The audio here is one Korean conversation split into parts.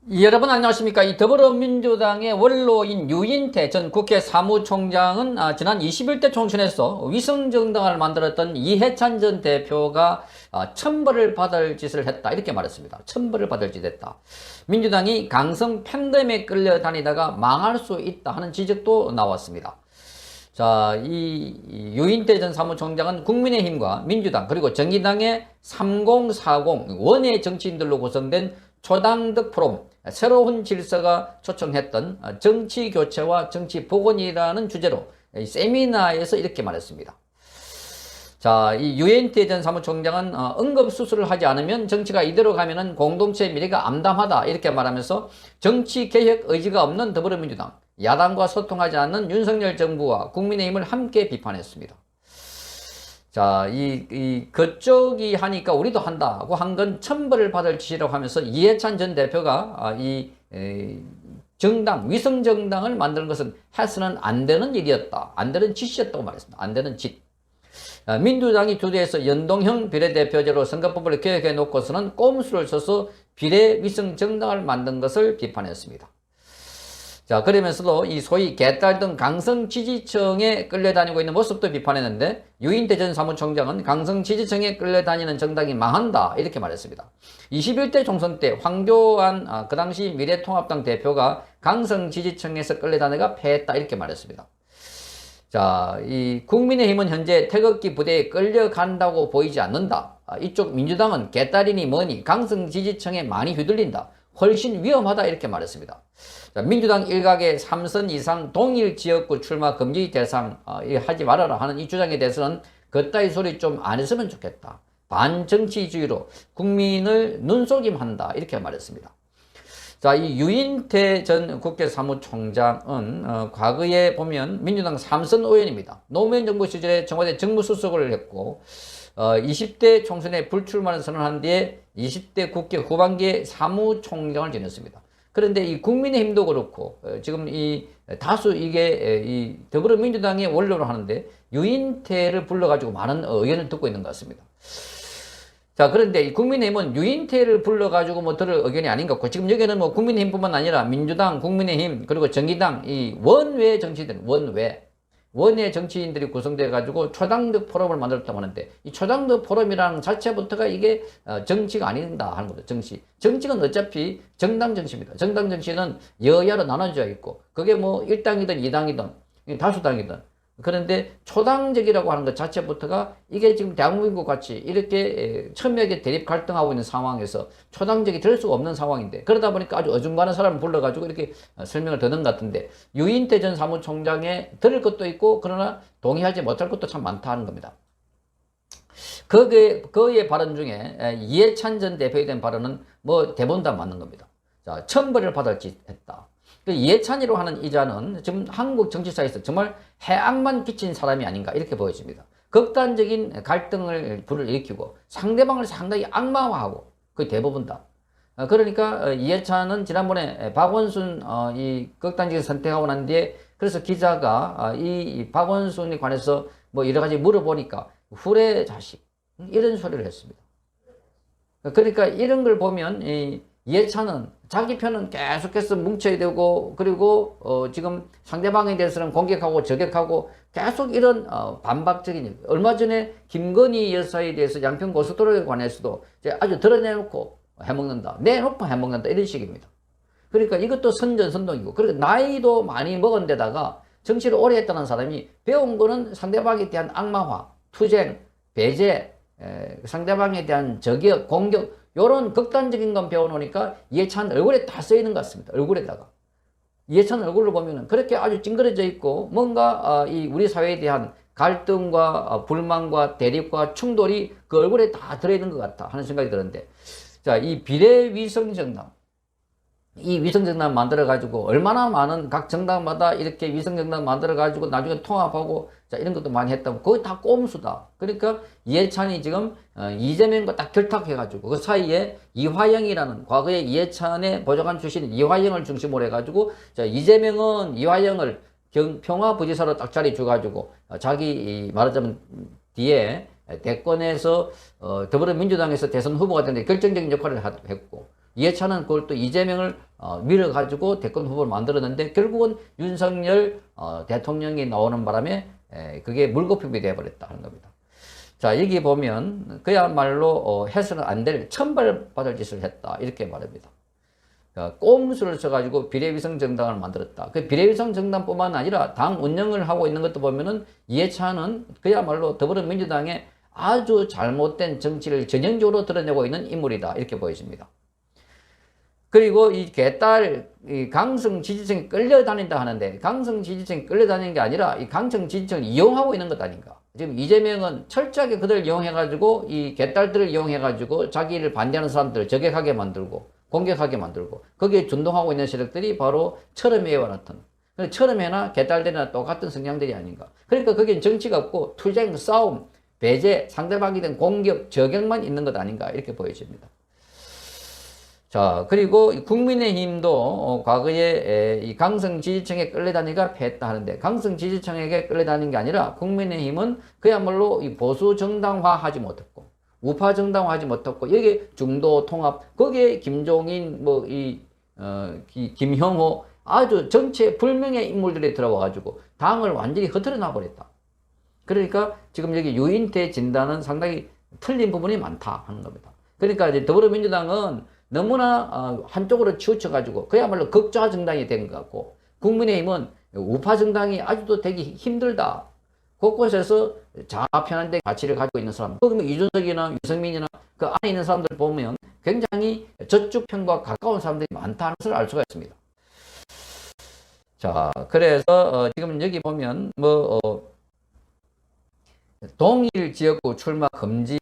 여러분 안녕하십니까. 이 더불어민주당의 원로인 유인태 전 국회 사무총장은 지난 21대 총선에서 위성정당을 만들었던 이해찬 전 대표가 천벌을 받을 짓을 했다 이렇게 말했습니다. 천벌을 받을 짓 했다. 민주당이 강성 팬덤에 끌려다니다가 망할 수 있다 하는 지적도 나왔습니다. 자, 이 유인태 전 사무총장은 국민의힘과 민주당 그리고 정의당의 3040 원외 정치인들로 구성된 초당적 포럼, 새로운 질서가 초청했던 정치 교체와 정치 복원이라는 주제로 세미나에서 이렇게 말했습니다. 자, 이 유엔태 전 사무총장은 응급수술을 하지 않으면 정치가 이대로 가면은 공동체 미래가 암담하다 이렇게 말하면서 정치 개혁 의지가 없는 더불어민주당, 야당과 소통하지 않는 윤석열 정부와 국민의힘을 함께 비판했습니다. 자, 그쪽이 하니까 우리도 한다고 한 건 천벌을 받을 짓이라고 하면서 이해찬 전 대표가 위성정당을 만드는 것은 해서는 안 되는 일이었다. 안 되는 짓이었다고 말했습니다. 안 되는 짓. 민주당이 주도해서 연동형 비례대표제로 선거법을 개혁해 놓고서는 꼼수를 써서 비례위성정당을 만든 것을 비판했습니다. 자, 그러면서도 이 소위 개딸 등 강성 지지층에 끌려다니고 있는 모습도 비판했는데 유인태 전 사무총장은 강성 지지층에 끌려다니는 정당이 망한다 이렇게 말했습니다. 21대 총선 때 황교안 그 당시 미래통합당 대표가 강성 지지층에서 끌려다니가 패했다 이렇게 말했습니다. 자, 이 국민의힘은 현재 태극기 부대에 끌려간다고 보이지 않는다. 이쪽 민주당은 개딸이니 뭐니 강성 지지층에 많이 휘둘린다. 훨씬 위험하다 이렇게 말했습니다. 자, 민주당 일각의 3선 이상 동일 지역구 출마 금지 대상 하지 말아라 하는 이 주장에 대해서는 그따위 소리 좀 안 했으면 좋겠다. 반정치주의로 국민을 눈속임한다 이렇게 말했습니다. 자, 이 유인태 전 국회 사무총장은 과거에 보면 민주당 3선 의원입니다. 노무현 정부 시절에 청와대 정무수석을 했고 20대 총선에 불출마를 선언한 뒤에 20대 국회 후반기에 사무총장을 지냈습니다. 그런데 이 국민의힘도 그렇고 지금 이 다수 이게 이 더불어민주당의 원로로 하는데 유인태를 불러가지고 많은 의견을 듣고 있는 것 같습니다. 자, 그런데 이 국민의힘은 유인태를 불러가지고 뭐 들을 의견이 아닌 것 같고 지금 여기는 뭐 국민의힘뿐만 아니라 민주당, 국민의힘 그리고 정의당 이 원외 정치인들 원외 정치인들이 구성돼 가지고 초당적 포럼을 만들었다고 하는데 이 초당적 포럼이라는 자체부터가 이게 정치가 아닌다 하는 거죠. 정치는 어차피 정당 정치입니다. 정당 정치는 여야로 나눠져 있고 그게 뭐 1당이든 2당이든 다수당이든 그런데 초당적이라고 하는 것 자체부터가 이게 지금 대한민국 같이 이렇게 첨예하게 대립 갈등하고 있는 상황에서 초당적이 될 수가 없는 상황인데 그러다 보니까 아주 어중간한 사람을 불러가지고 이렇게 설명을 듣는 것 같은데 유인태 전 사무총장에 들을 것도 있고 그러나 동의하지 못할 것도 참 많다는 겁니다. 그의 발언 중에 이해찬 전 대표에 대한 발언은 뭐 대부분 다 맞는 겁니다. 자, 천벌을 받을 짓 했다. 이해찬이로 하는 이자는 지금 한국 정치사에서 정말 해악만 끼친 사람이 아닌가 이렇게 보여집니다. 극단적인 갈등을 불러일으키고 상대방을 상당히 악마화하고 거의 대부분 다. 그러니까 이해찬은 지난번에 박원순 이 극단적인 선택하고 난 뒤에 그래서 기자가 이 박원순에 관해서 뭐 여러 가지 물어보니까 후레 자식 이런 소리를 했습니다. 그러니까 이런 걸 보면 이해찬은 자기 편은 계속해서 뭉쳐야 되고 그리고 지금 상대방에 대해서는 공격하고 저격하고 계속 이런 반박적인 얼마 전에 김건희 여사에 대해서 양평 고속도로에 관해서도 이제 아주 드러내놓고 해먹는다 내놓고 해먹는다 이런 식입니다. 그러니까 이것도 선전선동이고 그리고 나이도 많이 먹은 데다가 정치를 오래 했다는 사람이 배운 거는 상대방에 대한 악마화 투쟁 배제 상대방에 대한 저격 공격 요런 극단적인 건 배워놓으니까 이해찬 얼굴에 다 써있는 것 같습니다. 얼굴에다가. 이해찬 얼굴을 보면은 그렇게 아주 찡그려져 있고 뭔가 이 우리 사회에 대한 갈등과 불만과 대립과 충돌이 그 얼굴에 다 들어있는 것 같다 하는 생각이 드는데 자, 이 비례위성정당 이 위성정당 만들어가지고 얼마나 많은 각 정당마다 이렇게 위성정당 만들어가지고 나중에 통합하고 자 이런 것도 많이 했다고 그거 다 꼼수다. 그러니까 이해찬이 지금 이재명과 딱 결탁해가지고 그 사이에 이화영이라는 과거에 이해찬의 보좌관 출신 이화영을 중심으로 해가지고 자 이재명은 이화영을 평화부지사로 딱 자리 줘가지고 자기 말하자면 뒤에 대권에서 더불어민주당에서 대선 후보가 되는데 결정적인 역할을 했고 이해찬은 그걸 또 이재명을 밀어가지고 대권 후보를 만들었는데 결국은 윤석열 대통령이 나오는 바람에 그게 물거품이 되어버렸다 하는 겁니다. 자, 여기 보면 그야말로 해서는 안 될 천벌받을 짓을 했다 이렇게 말합니다. 꼼수를 써가지고 비례위성 정당을 만들었다. 그 비례위성 정당뿐만 아니라 당 운영을 하고 있는 것도 보면은 이해찬은 그야말로 더불어민주당의 아주 잘못된 정치를 전형적으로 드러내고 있는 인물이다 이렇게 보여집니다. 그리고 이 개딸 이 강성 지지층이 끌려다닌다 하는데 강성 지지층이 끌려다니는 게 아니라 이 강성 지지층을 이용하고 있는 것 아닌가. 지금 이재명은 철저하게 그들을 이용해가지고 이 개딸들을 이용해가지고 자기를 반대하는 사람들을 저격하게 만들고 공격하게 만들고 거기에 준동하고 있는 세력들이 바로 철험회와 같은 철험회나 개딸들이나 똑같은 성향들이 아닌가. 그러니까 거기엔 정치가 없고 투쟁, 싸움, 배제, 상대방에 대한 공격, 저격만 있는 것 아닌가 이렇게 보여집니다. 자, 그리고 국민의힘도 과거에 이 강성 지지층에 끌려다니가 패했다 하는데 강성 지지층에게 끌려다닌 게 아니라 국민의힘은 그야말로 이 보수 정당화 하지 못했고 우파 정당화 하지 못했고 여기에 중도 통합 거기에 김종인 김형호 아주 정체 불명의 인물들이 들어와 가지고 당을 완전히 흐트러 놔 버렸다. 그러니까 지금 여기 유인태 진단은 상당히 틀린 부분이 많다 하는 겁니다. 그러니까 이제 더불어민주당은 너무나 한쪽으로 치우쳐가지고 그야말로 극좌 정당이 된 것 같고 국민의힘은 우파 정당이 아직도 되기 힘들다. 곳곳에서 좌편한데 가치를 가지고 있는 사람. 그러면 이준석이나 유승민이나 그 안에 있는 사람들 보면 굉장히 저쪽 편과 가까운 사람들이 많다는 것을 알 수가 있습니다. 자, 그래서 지금 여기 보면 동일 지역구 출마 금지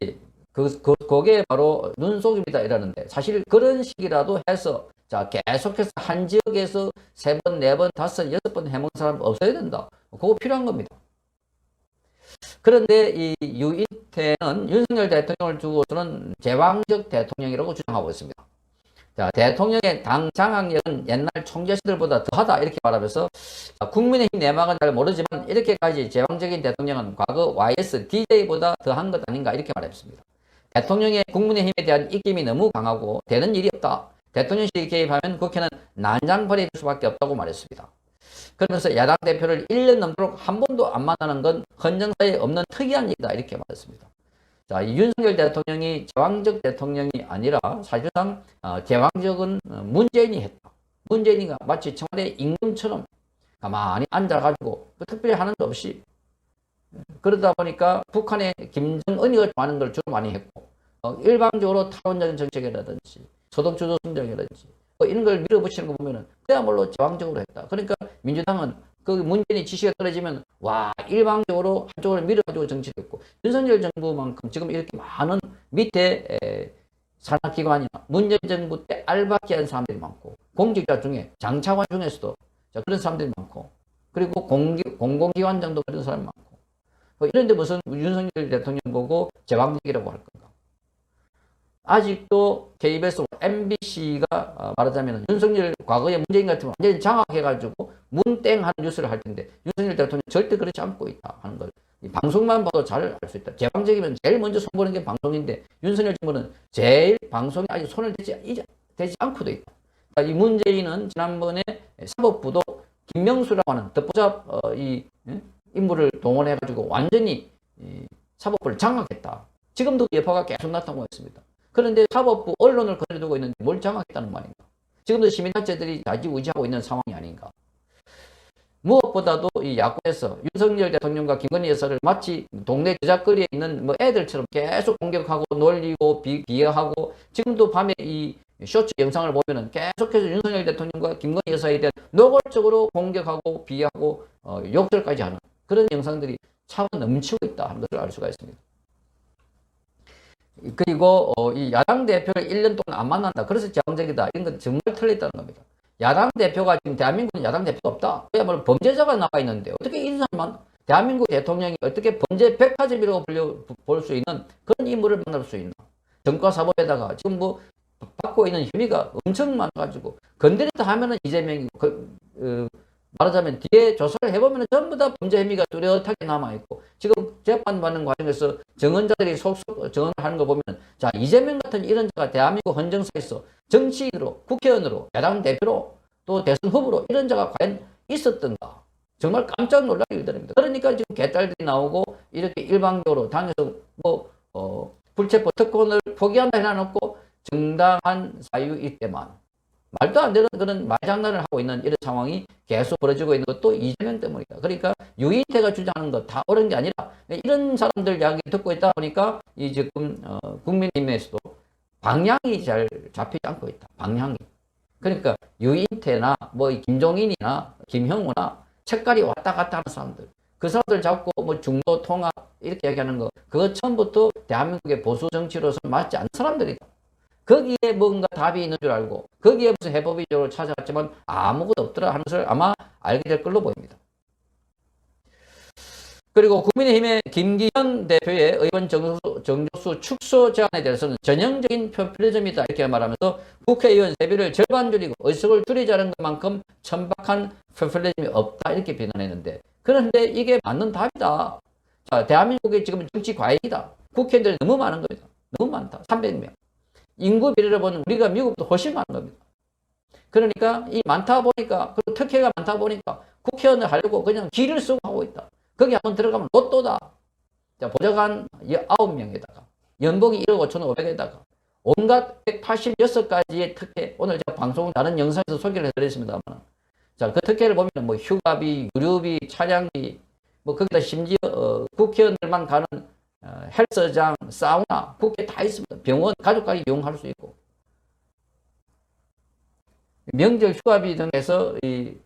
그게 바로 눈속임이다 이러는데 사실 그런 식이라도 해서 자 계속해서 한 지역에서 3번, 4번, 5, 6번 해먹은 사람 없어야 된다. 그거 필요한 겁니다. 그런데 이 유인태는 윤석열 대통령을 두고서는 제왕적 대통령이라고 주장하고 있습니다. 자, 대통령의 당 장악력은 옛날 총재 시절보다 더하다 이렇게 말하면서 국민의힘 내막은 잘 모르지만 이렇게까지 제왕적인 대통령은 과거 YS, DJ보다 더한 것 아닌가 이렇게 말했습니다. 대통령의 국민의힘에 대한 입김이 너무 강하고 되는 일이 없다. 대통령실이 개입하면 국회는 난장발이 될 수밖에 없다고 말했습니다. 그러면서 야당 대표를 1년 넘도록 한 번도 안 만나는 건 헌정사에 없는 특이한 일이다 이렇게 말했습니다. 자, 이 윤석열 대통령이 제왕적 대통령이 아니라 사실상 제왕적은 문재인이 했다. 문재인이가 마치 청와대 임금처럼 가만히 앉아가지고 특별히 하는 것 없이 그러다 보니까 북한의 김정은이가 좋아하는 걸 주로 많이 했고 일방적으로 탈원전 정책이라든지 소득주도 성장이라든지 이런 걸 밀어붙이는 거 보면은 그야말로 제왕적으로 했다. 그러니까 민주당은 그 문재인이 지시가 떨어지면 와 일방적으로 한쪽으로 밀어가지고 정치를 했고 윤석열 정부만큼 지금 이렇게 많은 밑에 산하기관이나 문재인 정부 때 알바기 한 사람들이 많고 공직자 중에 장차관 중에서도 그런 사람들이 많고 그리고 공공기관 정도 그런 사람이 많고 이런데 무슨 윤석열 대통령 보고 제왕적이라고 할 건가. 아직도 KBS, MBC가 말하자면 윤석열 과거에 문재인 같으면 완전히 장악해가지고 문땡한 뉴스를 할 텐데 윤석열 대통령 절대 그렇지 않고 있다 하는 걸 방송만 봐도 잘 알 수 있다. 제왕적이면 제일 먼저 손보는 게 방송인데 윤석열 정부는 제일 방송에 아직 손을 대지 않고도 있다. 이 문재인은 지난번에 사법부도 김명수라고 하는 덧보잡 인물을 동원해가지고 완전히 사법부를 장악했다. 지금도 여파가 계속 나타나고 있습니다. 그런데 사법부 언론을 거느두고 있는데 뭘 장악했다는 말인가? 지금도 시민단체들이 좌지우지하고 있는 상황이 아닌가? 무엇보다도 이 야권에서 윤석열 대통령과 김건희 여사를 마치 동네 저작거리에 있는 애들처럼 계속 공격하고 놀리고 비하하고 지금도 밤에 이 쇼츠 영상을 보면은 계속해서 윤석열 대통령과 김건희 여사에 대한 노골적으로 공격하고 비하고 욕설까지 하는 그런 영상들이 차고 넘치고 있다 하는 것을 알 수가 있습니다. 그리고 이 야당 대표를 1년 동안 안 만난다. 그래서 제왕적이다. 이런 건 정말 틀렸다는 겁니다. 야당 대표가 지금 대한민국은 야당 대표가 없다. 그야말로 범죄자가 나와 있는데 어떻게 이 사람만 대한민국 대통령이 어떻게 범죄 백화점이라고 볼 수 있는 그런 인물을 만날 수 있나. 정과사법에다가 지금 받고 있는 혐의가 엄청 많아가지고 건드렸다 하면은 이재명이고 말하자면 뒤에 조사를 해보면 전부 다 범죄 혐의가 뚜렷하게 남아있고, 지금 재판받는 과정에서 증언자들이 속속 증언을 하는 거 보면, 자, 이재명 같은 이런 자가 대한민국 헌정사에서 정치인으로, 국회의원으로, 야당 대표로, 또 대선 후보로 이런 자가 과연 있었던가? 정말 깜짝 놀랄 일들입니다. 그러니까 지금 개딸들이 나오고 이렇게 일방적으로 당에서 불체포 특권을 포기한다 해놔놓고 정당한 사유일 때만 말도 안 되는 그런 말장난을 하고 있는 이런 상황이 계속 벌어지고 있는 것도 이재명 때문이다. 그러니까 유인태가 주장하는 거 다 옳은 게 아니라 이런 사람들 이야기 듣고 있다 보니까 이 지금 국민의힘에서도 방향이 잘 잡히지 않고 있다. 방향이. 그러니까 유인태나 뭐 김종인이나 김형우나 책갈이 왔다 갔다 하는 사람들, 그 사람들 잡고 뭐 중도 통합 이렇게 얘기하는 거, 그거 처음부터 대한민국의 보수 정치로서 맞지 않는 사람들이다. 거기에 뭔가 답이 있는 줄 알고 거기에 무슨 해법이적으로 찾아갔지만 아무것도 없더라 하는 것을 아마 알게 될 걸로 보입니다. 그리고 국민의힘의 김기현 대표의 의원 정족수 축소 제안에 대해서는 전형적인 표필리즘이다 이렇게 말하면서 국회의원 세비를 절반 줄이고 의석을 줄이자는 것만큼 천박한 표필리즘이 없다 이렇게 비난했는데, 그런데 이게 맞는 답이다. 자, 대한민국의 지금 정치 과잉이다. 국회의원들이 너무 많은 겁니다. 너무 많다. 300명. 인구 비례를 보면 우리가 미국보다 훨씬 많은 겁니다. 그러니까 이 많다 보니까, 그리고 특혜가 많다 보니까 국회의원을 하려고 그냥 기를 쓰고 하고 있다. 거기 한번 들어가면 로또다. 자, 보좌관 9명에다가 연봉이 1억 5,500에다가 온갖 186가지의 특혜, 오늘 제가 방송 다른 영상에서 소개를 해드렸습니다만, 자, 그 특혜를 보면 뭐 휴가비, 유류비, 차량비, 뭐 거기다 심지어 국회의원들만 가는 헬스장, 사우나, 국회 다 있습니다. 병원, 가족까지 이용할 수 있고. 명절 휴가비 등에서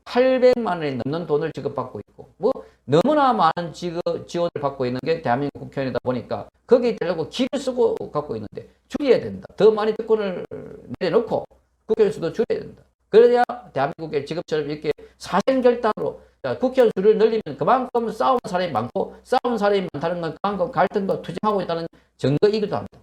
800만 원이 넘는 돈을 지급받고 있고, 뭐 너무나 많은 지원을 받고 있는 게 대한민국 국회의원이다 보니까 거기에 되려고 기를 쓰고 갖고 있는데 줄여야 된다. 더 많이 특권을 내려놓고 국회의원 수도 줄여야 된다. 그래야 대한민국의 지금처럼 이렇게 사생결단으로 국회의원 수를 늘리면 그만큼 싸우는 사람이 많고, 싸우는 사람이 많다는 건 그만큼 갈등과 투쟁하고 있다는 증거이기도 합니다.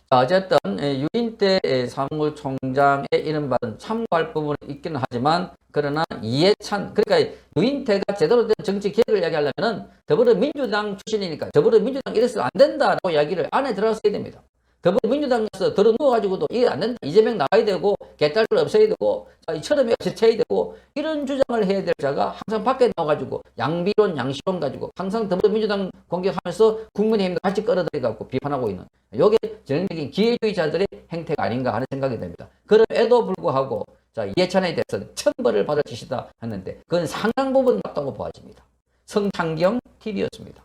어쨌든 유인태 사무총장의 이런 말은 참고할 부분이 있기는 하지만, 그러나 이해찬, 그러니까 유인태가 제대로 된 정치 개혁을 이야기하려면 더불어민주당 출신이니까 더불어민주당 이래서 안 된다라고 이야기를 안에 들어갔어야 됩니다. 더불어민주당에서 들어 누워가지고도 이게 안 된다. 이재명 나와야 되고 개딸을 없애야 되고 이처럼 없애야 되고 이런 주장을 해야 될 자가 항상 밖에 나와가지고 양비론 양시론 가지고 항상 더불어민주당 공격하면서 국민의힘도 같이 끌어들여갖고 비판하고 있는, 이게 전형적인 기회주의자들의 행태가 아닌가 하는 생각이 듭니다. 그럼에도 불구하고 이해찬에 대해서는 천벌을 받을 짓이다 했는데 그건 상당 부분 맞다고 보아집니다. 성창경 TV였습니다.